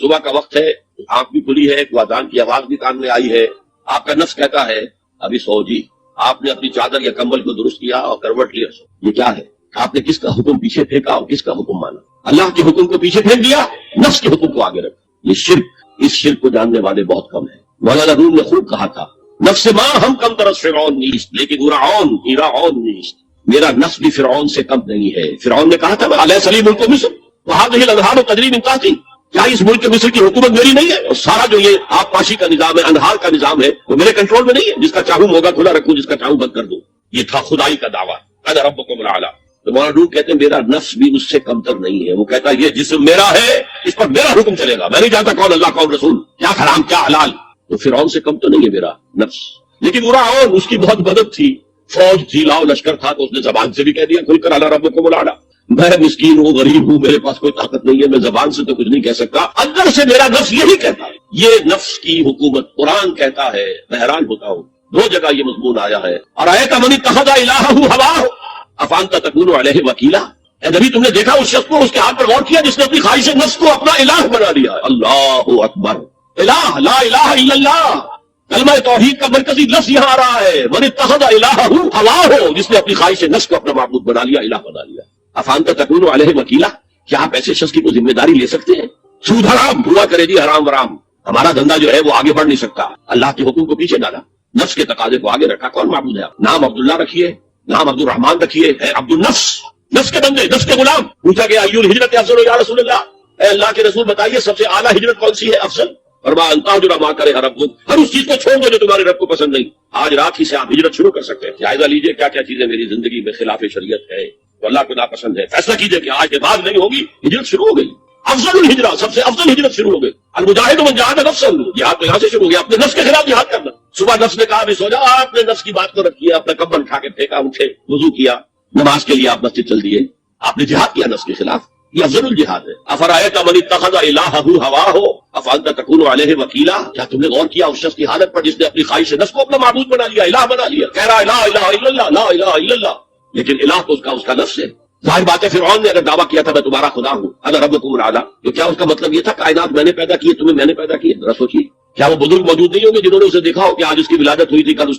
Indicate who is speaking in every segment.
Speaker 1: صبح کا وقت ہے، آنکھ بھی کھلی ہے، اذان کی آواز بھی کان میں آئی ہے، آپ کا نفس کہتا ہے ابھی سو جی، آپ نے اپنی چادر یا کمبل کو درست کیا اور کروٹ لیا سو. یہ کیا ہے؟ آپ نے کس کا حکم پیچھے پھینکا اور کس کا حکم مانا؟ اللہ کے حکم کو پیچھے پھینک دیا، نفس کے حکم کو آگے رکھا. یہ شرک، اس شرک کو جاننے والے بہت کم ہیں. مولانا روم نے خوب کہا تھا نفس ماں ہم کم طرح فرعون نیست لیکن فرعون نیست. میرا نفس بھی فرعون سے کم نہیں ہے. فرعون نے کہا تھا علیہ سلیم ملک مصر وهذه الانهار تجری من تحتی، کیا اس ملک مصر کی حکومت میری نہیں ہے؟ اور سارا جو یہ آب پاشی کا نظام ہے، انہار کا نظام ہے، وہ میرے کنٹرول میں نہیں ہے. جس کا چاہوں موقع کھلا رکھوں، جس کا چاہوں بند کر دوں. یہ تھا خدائی کا دعویٰ، انا ربکم الاعلی. تو مولانا روم کہتے ہیں میرا نفس بھی اس سے کمتر نہیں ہے. وہ کہتا ہے یہ جسم میرا ہے، اس پر میرا حکم چلے گا، میں نہیں جانتا کون اللہ کون رسول، کیا حرام کیا حلال. تو فرعون سے کم تو نہیں ہے میرا نفس. لیکن فرعون اس کی بہت مدد تھی، فوج تھی، لاؤ لشکر تھا، تو اس نے زبان سے بھی کہہ دیا کھل کر انا ربکم الاعلی. میں مسکین ہوں، غریب ہوں، میرے پاس کوئی طاقت نہیں ہے، میں زبان سے تو کچھ نہیں کہہ سکتا، اندر سے میرا نفس یہی کہتا ہے. یہ نفس کی حکومت قرآن کہتا ہے. میں حیران ہوتا ہوں، 2 جگہ یہ مضمون آیا ہے. اور ایت من اتخذ الہہ ہواہ افانت تکون علیہ وکیلا. اے نبی تم نے دیکھا اس شخص کو، اس کے ہاتھ پر غور کیا جس نے اپنی خواہش نفس کو اپنا الہ بنا لیا. اللہ اکبر. الہ لا الہ الا اللہ، کلمہ توحید کا مرکزی لفظ یہاں آ رہا ہے. من اتخذ الہہ ہواہ، جس نے اپنی خواہش نفس کو اپنا معبود بنا لیا، الہ بنا لیا. افانت تکون علیہ وکیلا، کیا آپ ایسے شخص کی کوئی ذمہ داری لے سکتے ہیں؟ سود حرام ہوا کرے جی، حرام ورام. ہمارا دھندا جو ہے وہ آگے بڑھ نہیں سکتا. اللہ کے حکم کو پیچھے ڈالا، نفس کے تقاضے کو آگے رکھا. کون معبود ہے آپ؟ نام عبداللہ رکھیے، نام عبد الرحمان رکھیے، ہے عبد النفس، نفس کے بندے، نفس کے غلام. پوچھا گیا ایو الہجرت افضل یا رسول اللہ، اے اللہ کے رسول بتائیے سب سے اعلیٰ ہجرت کون سی ہے، افضل؟ فرمایا ان تہجر ما کرہ ربک، ہر اس چیز کو چھوڑ دو جو تمہارے رب کو پسند نہیں. آج رات ہی سے آپ ہجرت شروع کر سکتے ہیں. جائزہ لیجئے کیا کیا چیزیں میری زندگی میں خلاف شریعت ہے، تو اللہ کو ناپسند ہے. فیصلہ کیجئے کہ آج کے بعد نہیں ہوگی. ہجرت شروع ہو گئی. افضل الہجرہ، سب سے افضل ہجرت شروع ہو گئی. المجاہد من جاہد نفسہ، جہاد تو یہاں سے شروع ہو گیا، اپنے نفس کے خلاف جہاد کرنا. صبح نفس نے کہا بھی سو جا، آپ نے نفس کی بات کو رکھی، اپنا کمبل اٹھا کے پھینکا، اٹھے، وضو کیا، نماز کے لیے آپ مسجد چل دیے. آپ نے جہاد کیا نفس کے خلاف. یہ افضل الجہاد ہے. افرأیت من اتخذ الہہ ہواہ افانت تکون علیہ وکیلا، کیا تم نے غور کیا اس شخص کی حالت پر جس نے اپنی خواہش نفس کو اپنا معبود بنا لیا، الہ بنا لیا. کہہ رہا لا الہ الا اللہ، لا الہ الا اللہ، لیکن الہ تو اس کا نفس ہے. ظاہر بات ہے فرعون نے اگر دعویٰ کیا تھا میں تمہارا خدا ہوں، انا ربکم الاعلی، تو کیا اس کا مطلب یہ تھا کائنات میں نے پیدا کی، تمہیں میں نے پیدا کی؟ ذرا سوچیے، کیا وہ بزرگ موجود نہیں ہوں گے جنہوں نے اسے دیکھا ہو کہ آج اس کی ولادت ہوئی تھی، کل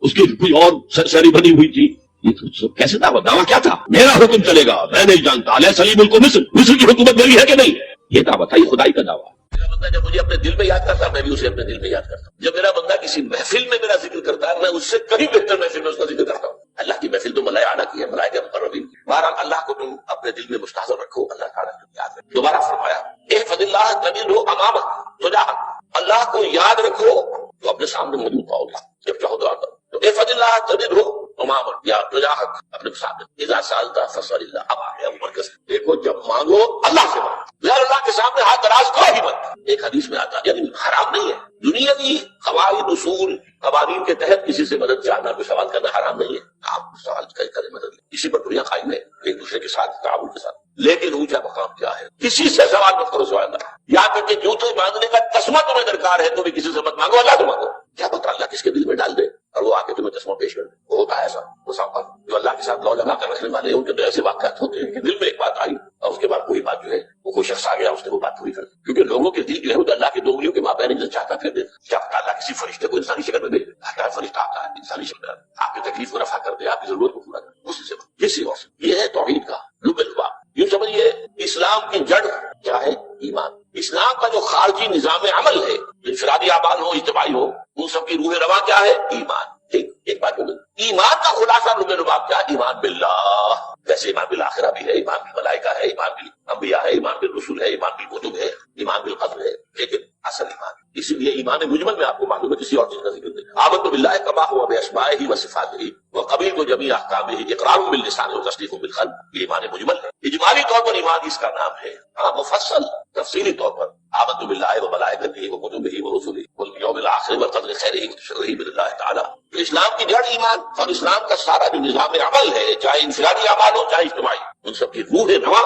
Speaker 1: اس کی کوئی اور سیری بنی ہوئی تھی؟ یہ کیسے دعویٰ کیا تھا؟ میرا حکم چلے گا، میں نہیں جانتا. علیہ سلیم ملک مصر، مصر کی حکومت میری ہے کہ نہیں؟ یہ دعویٰ تھا، یہ خدائی کا دعویٰ. میرا بندہ جب مجھے اپنے دل میں یاد کرتا ہے میں بھی اسے اپنے دل میں یاد کرتا ہوں. جب میرا بندہ کسی محفل میں میرا ذکر کرتا ہے میں اس سے کہیں بہتر محفل میں اس کا ذکر کرتا ہوں. اللہ کی محفل تو ملائکہ اعلیٰ کی ہے، ملائکہ مقربین کی. بہرحال اللہ کو تم اپنے دل میں مستحضر رکھو، اللہ تعالیٰ کو یاد رکھو. دوبارہ فرمایا احفظ اللہ تجدہ امامک، تجاہک، اللہ کو یاد رکھو تو اپنے سامنے موجود پاؤ گے. جب چاہو دعا کرو تو احفظ اللہ تجدہ امامک یا تجاہک، اپنے سامنے. اذا سألت فاسأل اللہ. اب آگے اب مرکز دیکھو، جب مانگو اللہ سے مانگو، غیر اللہ کے سامنے ہاتھ دراز کرو ہی مت. ایک حدیث میں آتا یعنی حرام نہیں ہے، دنیاوی قواعد اصول قوانین کے تحت کسی سے مدد چاہنا، کوئی سوال کرنا حرام نہیں ہے. آپ سوال کریں مدد لیں، اسی پر دنیا قائم ہے، ایک دوسرے کے ساتھ تعاون کے ساتھ. لیکن اونچا مقام کیا ہے؟ کسی سے سوال مت کرو، سوال نہ. یا تک کہ جوتے مانگنے کا تسمہ تمہیں درکار ہے تو بھی کسی سے مت مانگو، اللہ سے مانگو. کیا پتہ اللہ کس کے دل میں ڈال دے اور وہ آ کے تمہیں تسمہ پیش کر دے. وہ ہوتا ہے ایسا مسافر جو اللہ کے ساتھ لو لگا کر رکھنے والے ہیں، ان کے تو ایسے واقعات ہوتے ہیں کہ دل میں ایک بات آئی اور اس کے بعد کوئی بات جو ہے وہ کوئی شخص آ گیا اس نے وہ بات پوری کر دی. کیونکہ لوگوں کے دل جو ہے وہ تو اللہ کی 2 انگلیوں کے مابین جو چاہتا پھر دیتا. کیا پتہ اللہ کسی فرشتے کو انسانی شکل میں بھیج دے. آتا ہے فرشتہ، آتا ہے انسانی شکل میں، آپ کی تکلیف کو رفع کر دے، آپ کی ضرورت کو پورا کر دے. اسی سے کسی اور سے. یہ ہے توحید کا لب لباب. یوں سمجھیے اسلام کی جڑ کیا ہے؟ ایمان. اسلام کا جو خارجی نظام عمل ہے، انفرادی اعمال ہو، اجتماعی ہو، ان سب کی روح رواں کیا ہے؟ ایمان. ایک بات بولیں، ایمان کا خلاصہ لب لباب کیا؟ ایمان باللہ. ویسے ایمان بالآخرہ بھی ہے، ایمان بالملائکہ ہے، ایمان بالانبیاء ہے، ایمان بالرسول ہے، ایمان بالکتب ہے، ایمان بالقدر ہے، لیکن اصل ایمان. اسی لیے ایمان مجمل میں آپ کو معلوم ہے، کسی اور چیز کا ذکر نہیں. آمنت باللہ کما هو باسمائہ وصفاتہ وقبلت جمیع احکامہ اقرار باللسان وتصدیق بالقلب. یہ ایمان مجمل ہے. اجمالی طور پر ایمان اس کا نام ہے. مفصل تفصیلی طور پر آمنت باللہ وملائکتہ وکتبہ ورسلہ والیوم الآخر والقدر خیرہ وشرہ باللہ تعالی. اسلام کی جڑ ایمان، اور اسلام کا سارا جو نظام عمل ہے، چاہے انفرادی اعمال ہو چاہے اجتماعی، ان سب کی روح رواں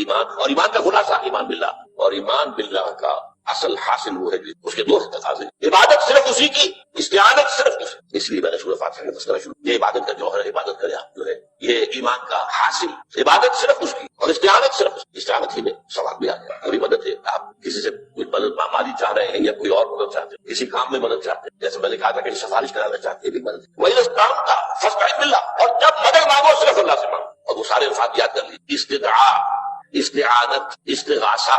Speaker 1: ایمان. اور ایمان کا خلاصہ ایمان باللہ. اور ایمان باللہ کا اصل حاصل وہ ہے اس کے 2 تقاضے. عبادت صرف اسی کی، استعانت صرف اسی. اس لیے میں نے سورہ فاتحہ کا تذکرہ شروع. یہ عبادت کا جوہر ہے، عبادت کا جو ہے یہ ایمان کا حاصل. عبادت صرف اس کی اور استعانت صرف اس کی. استعانت ہی میں سوال بھی آ گیا، کوئی مدد ہے، آپ کسی سے کوئی مدد مالی چاہ رہے ہیں یا کوئی اور مدد چاہتے ہیں، کسی کام میں مدد چاہتے ہیں، جیسے میں نے کہا تھا کہ سفارش کرانا چاہتے ہیں بھی مدد، وہی کام تھا فاستعن باللہ، اور جب مدد مانگو صرف اللہ سے مانگو، اور وہ سارے الفاظ یاد کر لیجیے، استدعاء، استعانت، استغاثہ،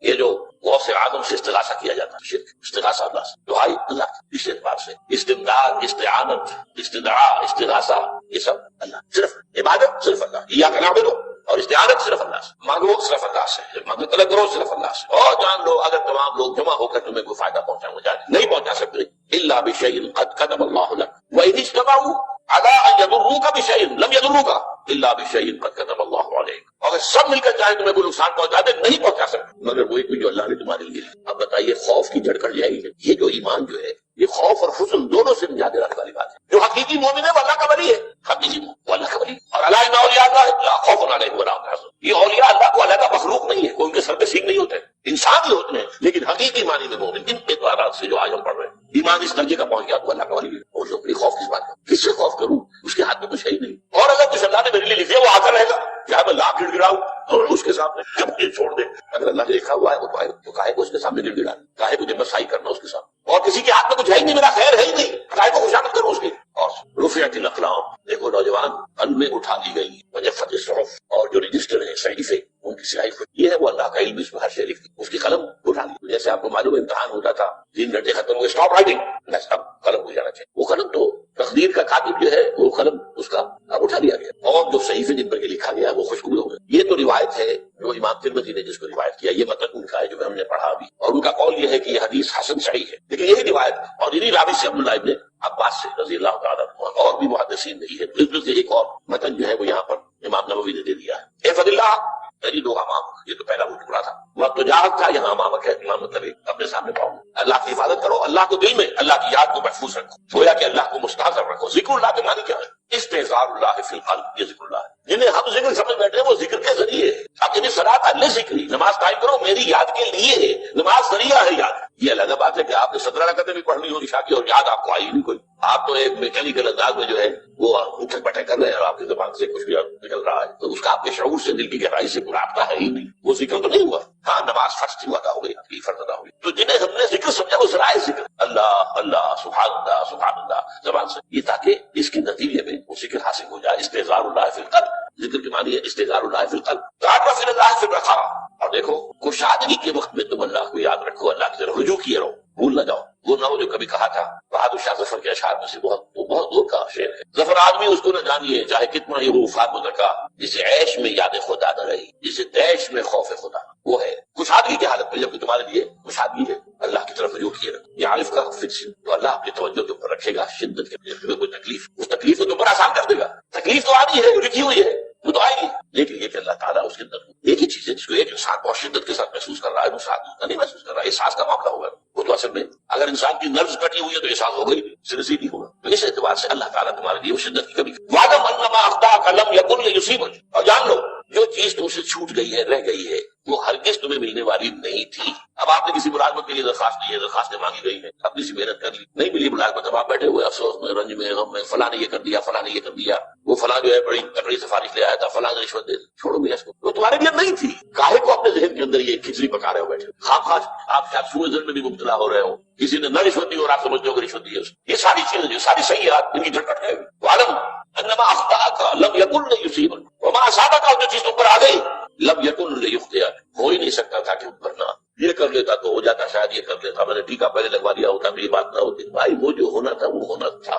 Speaker 1: یہ جو غوث اعظم سے استغاثہ کیا جاتا ہے، شرک، استغاثہ اللہ سے، دعائی اللہ کی، اس اعتبار سے استمداد، استعانت، استدعاء، استغاثہ، یہ سب اللہ، صرف عبادت صرف اللہ، ایاک نعبد، اور استعانت صرف اللہ سے، مانگو صرف اللہ سے، مدد طلب کرو صرف اللہ سے، اور جان لو اگر تمام لوگ جمع ہو کر تمہیں کوئی فائدہ پہنچاؤں گے نہیں پہنچا سکتے، الا بشیء قد كتب اللہ لك وان اجتمعوا على ان يضروك بشيء لم يضروك الا بشيء قد كتب اللہ عليك، اگر سب مل کر چاہیں تمہیں کوئی نقصان پہنچا دے نہیں پہنچا سکتے مگر وہی کوئی جو اللہ نے تمہارے لیے۔ اب بتائیے خوف کی جڑ کٹ جائے گی، یہ جو ایمان جو ہے یہ خوف اور حزن دونوں سے نجات دلانے والی بات ہے۔ جو حقیقی مومن ہے وہ اللہ کا ولی ہے، حقیقی مومن وہ اللہ کا ولی، اور الا ان اولیاء اللہ لا خوف علیہم ولا هم يحزنون، یہ اولیاء اللہ کو اللہ کا مخلوق نہیں ہے، کوئی ان کے سر پہ سینگ نہیں ہوتے، انسان ہی ہوتے ہیں، لیکن حقیقی معنی میں مومن ان اعتبارات سے جو آج ہم پڑھ رہے ہیں ایمان اس درجے کا پہنچ گیا تو اللہ کا ولی ہے، اور جو اپنی خوف کس بات کا، کس سے خوف کروں، اس کے ہاتھ میں کچھ ہے ہی نہیں، اور اگر کچھ اللہ نے میرے لیے لکھا وہ آتا رہے گا، چاہے میں لاکھ گڑ گڑاؤں اور اس کے سامنے جب یہ چھوڑ دے، اگر اللہ نے لکھا ہوا ہے وہ تو آئے تو کاہے کو اس کے سامنے گڑ گڑانا، کاہے مجھے مسائی کرنا اس کے سامنے، اور کسی کے ہاتھ میں کچھ ہے ہی نہیں، میرا خیر ہے ہی نہیں، کاہے کو خوشامد کروں اس کی۔ اور رفعت الاقلام، دیکھو نوجوان قلمیں اٹھا لی گئی، وجفت الصحف، اور جو رجسٹر ہیں صحیفے ان کی سیاہی یہ ہے وہ اللہ کا علم، اس میں ہر شے لکھتی، اس کی قلم اٹھا لی، جیسے آپ کو معلوم امتحان ہوتا تھا 3 گھنٹے ختم ہوئے اسٹاپ رائٹنگ، بس اب قلم ہو جانا چاہیے، وہ قلم تو تقدیر کا کاتب جو ہے وہ قلم اس کا اب اٹھا لیا گیا، اور جو صحیفے جن پر یہ لکھا گیا وہ خوشبو ہو گئے۔ یہ تو روایت ہے جو امام ترمذی نے جس کو روایت کیا، یہ متن ان کا ہے جو ہم نے پڑھا ابھی، اور ان کا قول یہ ہے کہ یہ حدیث حسن صحیح ہے، لیکن یہی روایت اور انہی راوی سے عبداللہ ابن عباس سے رضی اللہ تعالیٰ عنہ اور بھی محدثین نے ہے، اس سے ایک اور متن جو ہے وہ یہاں پر امام نووی نے دے دیا ہے۔ اے فضل اللہ تجد امامک، یہ تو پہلا وہ ٹکڑا تھا، وہ تجاہد تھا، یہاں امامک ہے، امام مطلب اپنے سامنے پاؤں، اللہ کی حفاظت کرو، اللہ کو دل میں، اللہ کی یاد کو محفوظ رکھو، گویا کہ اللہ کو مستحضر رکھو۔ ذکر اللہ کے معنی کیا ہے؟ استحضار اللہ فی القلب، یہ ذکر اللہ ہے، جنہیں ہم ذکر سمجھ بیٹھے ہیں وہ ذکر کے ذریعے ہے، اب انہیں صلاۃ اللہ ذکری، نماز قائم کرو میری یاد کے لیے ہے، نماز ذریعہ ہے یاد، یہ الگ بات ہے کہ آپ نے 17 رکعتیں بھی پڑھ لی ہو عشاء کی اور یاد آپ کو آئی نہیں کوئی، آپ تو ایک میکینیکل انداز میں جو ہے وہ اٹھک بٹھک کر رہے ہیں اور آپ کی زبان سے کچھ بھی نکل رہا ہے، تو اس کا آپ کے شعور سے دل کی گہرائی سے کوئی رابطہ ہے ہی نہیں، وہ ذکر تو نہیں ہوا۔ ہاں نماز فرض تھی، ادا ہو گئی، آپ کی فرض ادا ہو گئی، تو جنہیں ہم نے ذکر سمجھا وہ ذرائع ذکر، اللہ اللہ سبحان اللہ سبحان اللہ زبان سے، یہ تاکہ اس کے نتیجے میں وہ ذکر حاصل ہو جائے۔ استحضار اللہ فی القلب، ذکر کے معنی ہے استحضار اللہ فی القلب، تعرف الی اللہ فی الرخاء، اور دیکھو کشادگی کے وقت میں تم اللہ کو یاد رکھو، اللہ کی طرف رجوع کیے رہو، بھول نہ جاؤ، وہ نہ ہو جو کبھی کہا تھا بہادر شاہ ظفر کے اشعار میں سے بہت دور کا شعر ہے، ظفر آدمی اس کو نہ جانیے چاہے کتنا ہی روفات مدرکا، جسے عیش میں یاد خدا نہ رہی، جسے دیش میں خوف خدا، وہ ہے کشادگی کی حالت میں جبکہ تمہارے لیے کشادگی ہے، اللہ کی طرف رجوع کیے رکھو، یہ عارف کا فکر، تو اللہ اپنی توجہ کے اوپر رکھے گا شدت کے، تمہیں کوئی تکلیف، اس تکلیف کو تم پر آسان کر دے گا، تکلیف تو آنی ہے جو لکھی ہوئی ہے وہ تو آئے گی، لیکن یہ کہ اللہ تعالیٰ اس کے اندر ایک ہی چیز ہے جس کو ایک انسان بہت شدت کے ساتھ محسوس کر رہا ہے، دوسرا آدمی نہیں محسوس کر رہا ہے، احساس کا معاملہ ہوگا، وہ تو اصل میں اگر انسان کی نرز کٹی ہوئی ہے تو احساس ہوگا ہی سر سیدھی ہوگا، تو اس اعتبار سے اللہ تعالیٰ تمہارے لیے وہ شدت کی کبھی وعدم انما اخطاک لم یکن لیصیبک، اور جان لو جو چیز تم سے چھوٹ گئی ہے رہ گئی ہے وہ ہرگز تمہیں ملنے والی نہیں تھی۔ اب آپ نے کسی ملازمت کے لیے درخواست دی ہے، درخواستیں مانگی گئی ہیں، اپنی سی محنت کر لی، نہیں ملی ملازمت، اب آپ بیٹھے ہوئے افسوس میں، رنج میں، غم میں، فلاں نے یہ کر دیا، فلاں نے یہ کر دیا، وہ فلاں جو ہے بڑی تکڑی سفارش لے آیا تھا، فلاں نے رشوت دے دی، چھوڑو گے اس کو، وہ تمہارے لیے نہیں تھی، کاہے کو اپنے ذہن کے اندر یہ کھچڑی پکا رہے ہو بیٹھے، خواہ آپ شاید سوء ظن میں بھی مبتلا ہو رہے ہو، کسی نے نہ رشوت دی اور آپ سمجھتے ہو کہ رشوت دی ہے، یہ ساری چیزیں جو ساری سیئات ان کی جھٹپٹ ہے، وعلم انما اخطاک لم یکن لیصیبک وما اصابک، اور جو چیز تم پر آ گئی لم یکن لیخطئک، ہو ہی نہیں سکتا تھا کہ اتر نہ، یہ کر لیتا تو ہو جاتا، شاید یہ کر لیتا، میں نے ٹیکا پہلے لگوا دیا ہوتا تو یہ بات نہ ہوتی، بھائی وہ جو ہونا تھا وہ ہونا تھا۔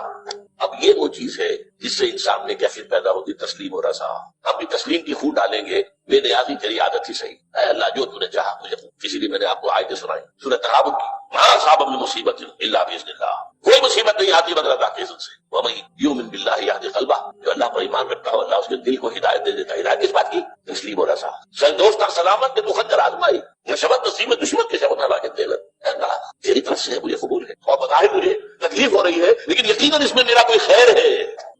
Speaker 1: اب یہ وہ چیز ہے جس سے انسان میں کیفیت پیدا ہوتی، تسلیم و رضا، ہم بھی تسلیم کی خون ڈالیں گے، بے نیازی تیری عادت ہی صحیح، اے اللہ جو تو نے چاہا مجھے، اسی لیے میں نے آپ کو آیتیں سنائی سورۃ تغابن کی، ما اصاب من مصیبت الا باذن اللہ، کوئی مصیبت نہیں آتی مگر اللہ کے اذن سے، ومن یؤمن باللہ یہد قلبہ، جو اللہ پر ایمان رکھتا ہو اللہ اس کے دل کو ہدایت دے دیتا ہے، ہدایت کس بات کی؟ تسلیم و رضا، سر دوست سلامت کے تو خنجر آزمائی، شبت نصیب دشمن کے شبت اللہ کے تیلت، اے اللہ تیری طرف سے ہے مجھے قبول ہے، اور بظاہر مجھے تکلیف ہو رہی ہے لیکن یقیناً اس میں میرا کوئی خیر ہے،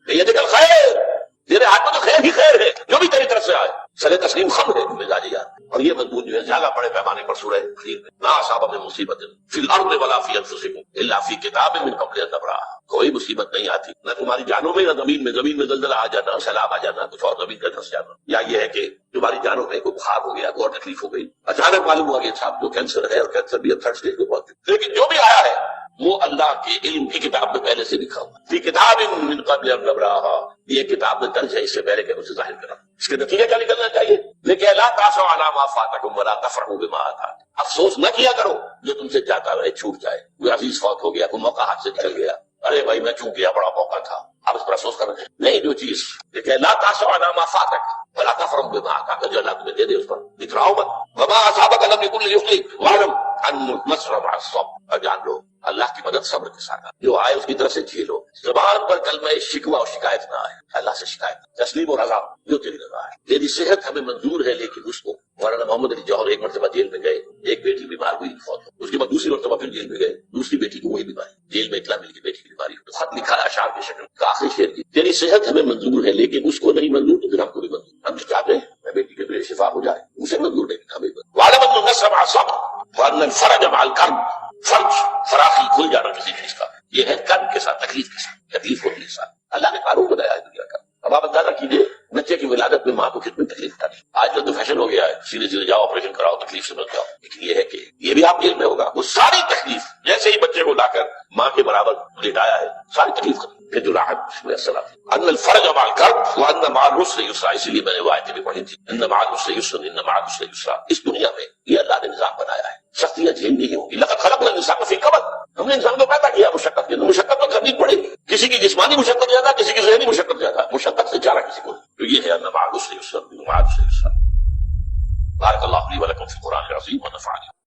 Speaker 1: یہ دیکھ خیر تیرے ہاتھ میں تو خیر ہی خیر ہے جو بھی تیری طرف سے آئے، سر تسلیم خم ہے مزاج یار، اور یہ مضمون جو ہے زیادہ بڑے پیمانے پر سورہ حدید میں لا اصاب من مصیبت فی الارض ولا فی انفسکم الا فی کتاب من قبل ان نبرأها، کوئی مصیبت نہیں آتی نہ تمہاری جانوں میں نہ زمین میں زلزلہ آ جانا، سیلاب آ جانا، کچھ اور زمین کا دھس جانا، یا یہ ہے کہ تمہاری جانوں میں کوئی بخار ہو گیا، کوئی اور تکلیف ہو گئی، اچانک معلوم ہوا کہ صاحب جو کینسر ہے اور کینسر بھی اب تھرڈ اسٹیج پہ پہنچ چکا، لیکن جو بھی آیا ہے وہ اللہ کے علم کی کتاب میں پہلے سے لکھا ہوا، فی کتاب من قبل ان نبرأها، یہ کتاب میں درج ہے اس سے پہلے کہ اسے ظاہر کرا۔ اس کے نتیجے کیا نکلنا چاہیے؟ لیکن لا تاسوا علی ما فاتکم ولا تفرحوا بما آتاکم، افسوس نہ کیا کرو جو تم سے جاتا رہے، چھوٹ جائے، کوئی عزیز فوت ہو گیا، کوئی موقع ہاتھ سے نکل گیا، ارے بھائی میں چوک گیا، بڑا موقع تھا، آپ اس پر افسوس کر رہے ہیں، نہیں جو چیز لیکن لا تاسوا علی ما فاتک ولا تفرحوا بما آتاک، جو اللہ تمہیں دے دے اس پر اتراؤ مت، وما اصابک لم یکن لیخطئک واعلم ان النصر مع الصبر، اور جان لو اللہ کی مدد صبر کے ساتھ، جو آئے اس کی طرف سے جھیلو، زبان پر کلمہ شکوہ اور شکایت نہ آئے، اللہ سے شکایت، تسلیم و رضا، جو تیری رضا ہے، تیری صحت ہمیں منظور ہے لیکن اس کو، مولانا محمد علی جوہر ایک مرتبہ جیل میں گئے، ایک بیٹی بیمار ہوئی فوت ہو، اس کے بعد دوسری مرتبہ پھر جیل میں گئے، دوسری بیٹی کو وہی بیماری، جیل میں اطلاع ملی کہ بیٹی کی بیماری ہو، خط لکھا اشعار کی شکل کا، آخری شعر کی، تیری صحت ہمیں منظور ہے لیکن اس کو نہیں منظور تو پھر ہم کو بھی منظور، ہم چاہتے ہیں میں بیٹی کے شفا ہو جائے، اسے منظور نہیں ہمیں منظور، وَاعْلَمْ أَنَّ النَّصْرَ مَعَ الصَّبْرِ وَأَنَّ الْفَرَجَ مَعَ الْكَرْبِ، فرج فراخی کھل جانا کسی چیز کا، یہ ہے کرب کے ساتھ، تکلیف کے ساتھ، تکلیف ہوتی ہے ساتھ، اللہ نے قانون بنایا ہے دنیا کا۔ اب آپ اندازہ کیجئے بچے کی ولادت میں ماں کو کتنی تکلیف اٹھانی، آج کل تو فیشن ہو گیا ہے، سیدھے سیدھے جاؤ آپریشن کراؤ تکلیف سے بچ جاؤ، لیکن یہ ہے کہ یہ بھی آپ کے علم میں ہوگا، وہ ساری تکلیف جیسے ہی بچے کو لا کر ماں کے برابر لٹایا ہے، ساری تکلیف ختم، پھر جو راحت السلام ان الفرج مع الكرب وان مع العسر یسرا، اسی لیے میں نے وہ آیتیں بھی پڑھی تھی، ان مع العسر یسرا ان مع العسر یسرا، اس دنیا میں یہ اللہ نے نظام بنایا ہے، سختیاں جھیلنی ہی ہوگی، لقد خلقنا الانسان فی کبد، ہم نے انسان کو پیدا کیا مشقت کے، مشقت تو کرنی پڑے گی، کسی کی جسمانی مشقت زیادہ، کسی کی ذہنی مشقت زیادہ، مشقت